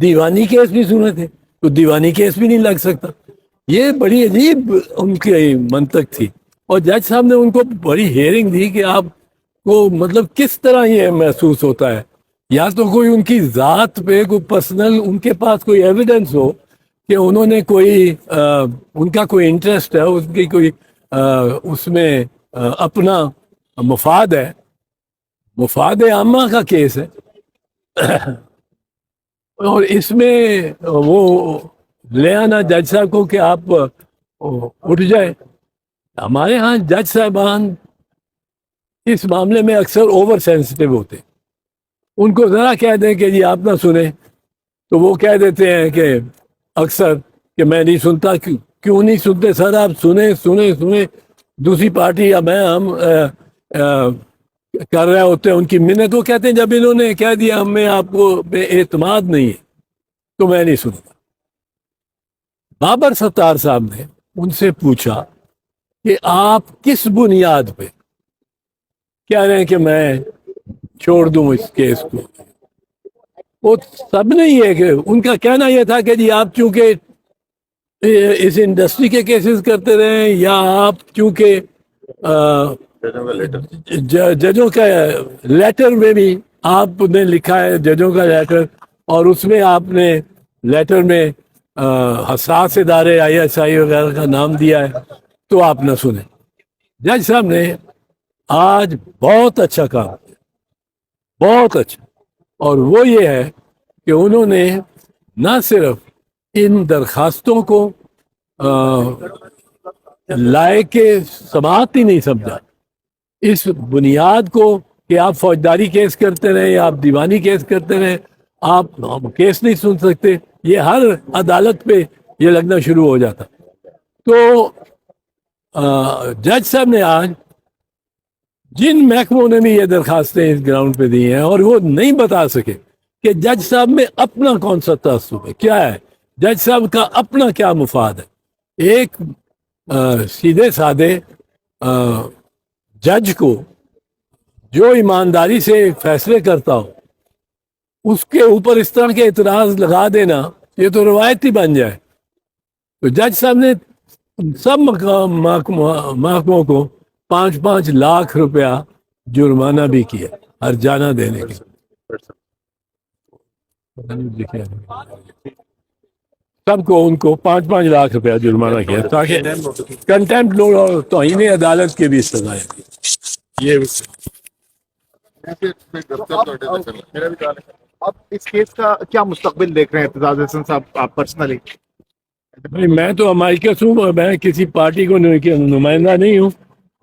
دیوانی case بھی سنے تھے تو دیوانی کیس بھی نہیں لگ سکتا. یہ بڑی عجیب ان کی منطق تھی. اور جج صاحب نے ان کو بڑی ہیئرنگ دی کہ آپ کو مطلب کس طرح یہ محسوس ہوتا ہے, یا تو کوئی ان کی ذات پہ کوئی پرسنل ان کے پاس کوئی ایویڈنس ہو کہ انہوں نے کوئی ان کا کوئی انٹرسٹ ہے, اس کی کوئی اس میں اپنا مفاد ہے, مفاد عامہ کا کیس ہے, اور اس میں وہ لے آنا جج صاحب کو کہ آپ اٹھ جائے. ہمارے ہاں جج صاحبان اس معاملے میں اکثر اوور سینسٹیو ہوتے, ان کو ذرا کہہ دیں کہ جی آپ نہ سنیں تو وہ کہہ دیتے ہیں کہ اکثر کہ میں نہیں سنتا. کیوں نہیں سنتے سر, آپ سنیں سنیں سنیں. دوسری پارٹی یا میں ہم کر رہے ہوتے ہیں ان کی منت, وہ کہتے ہیں جب انہوں نے کہہ دیا ہمیں آپ کو بے اعتماد نہیں ہے تو میں نہیں سنتا. بابر ستار صاحب نے ان سے پوچھا کہ آپ کس بنیاد پہ کہہ رہے ہیں کہ میں چھوڑ دوں اس کیس کو. وہ سب نہیں ہے کہ ان کا کہنا یہ تھا کہ جی آپ چونکہ اس انڈسٹری کے کیسز کرتے رہے, یا آپ چونکہ ججوں کا لیٹر میں بھی آپ نے لکھا ہے ججوں کا لیٹر, اور اس میں آپ نے لیٹر میں حساس ادارے ISI وغیرہ کا نام دیا ہے, تو آپ نہ سنیں. جج صاحب نے آج بہت اچھا کام کیا, بہت اچھا, اور وہ یہ ہے کہ انہوں نے نہ صرف ان درخواستوں کو لائق سماعت ہی نہیں سمجھا, اس بنیاد کو کہ آپ فوجداری کیس کرتے رہے یا آپ دیوانی کیس کرتے رہے, آپ کیس نہیں سن سکتے, یہ ہر عدالت پہ یہ لگنا شروع ہو جاتا. تو جج صاحب نے آج جن محکموں نے بھی یہ درخواستیں اس گراؤنڈ پہ دی ہیں اور وہ نہیں بتا سکے کہ جج صاحب میں اپنا کون سا تعصب ہے, کیا ہے جج صاحب کا اپنا کیا مفاد ہے. ایک سیدھے سادے جج کو جو ایمانداری سے فیصلے کرتا ہو, اس کے اوپر اس طرح کے اعتراض لگا دینا یہ تو روایتی بن جائے. تو جج صاحب نے سب محکموں کو 5-5 لاکھ روپیہ جرمانہ بھی کیا ہر جانہ دینے کے. سب کو ان کو 5-5 لاکھ روپیہ جرمانہ کیا تاکہ کنٹمپٹ لوگ اور توہین عدالت کے بھی سزائیں دی. یہ اب اس کیس کا کیا مستقبل دیکھ رہے ہیں اعتزاز احسن صاحب آپ پرسنلی؟ میں تو امائکس ہوں, میں کسی پارٹی کو نمائندہ نہیں ہوں,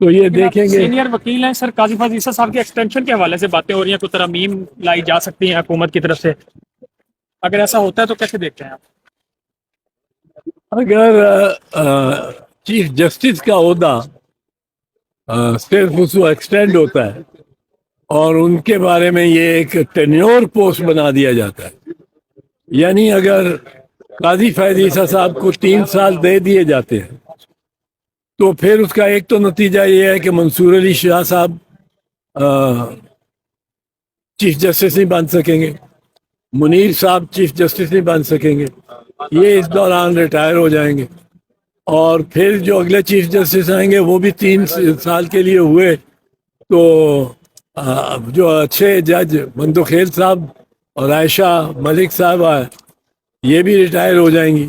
تو یہ دیکھیں گے. سینئر وکیل ہیں سر, قاضی فاضل عیسیٰ صاحب کے ایکسٹینشن کے حوالے سے باتیں ہو رہی ہیں, کوئی ترامیم لائی جا سکتی ہیں حکومت کی طرف سے, اگر ایسا ہوتا ہے تو کیسے دیکھتے ہیں آپ؟ اگر چیف جسٹس کا عہدہ صرف اس کو ایکسٹینڈ ہوتا ہے اور ان کے بارے میں یہ ایک ٹینیور پوسٹ بنا دیا جاتا ہے, یعنی اگر قاضی فیض عیسیٰ صاحب کو 3 سال دے دیے جاتے ہیں تو پھر اس کا ایک تو نتیجہ یہ ہے کہ منصور علی شاہ صاحب چیف جسٹس نہیں بن سکیں گے, منیر صاحب چیف جسٹس نہیں بن سکیں گے, یہ اس دوران ریٹائر ہو جائیں گے, اور پھر جو اگلے چیف جسٹس آئیں گے وہ بھی 3 سال کے لیے ہوئے, تو جو اچھے جج مندو خیل صاحب اور عائشہ ملک صاحب یہ بھی ریٹائر ہو جائیں گی.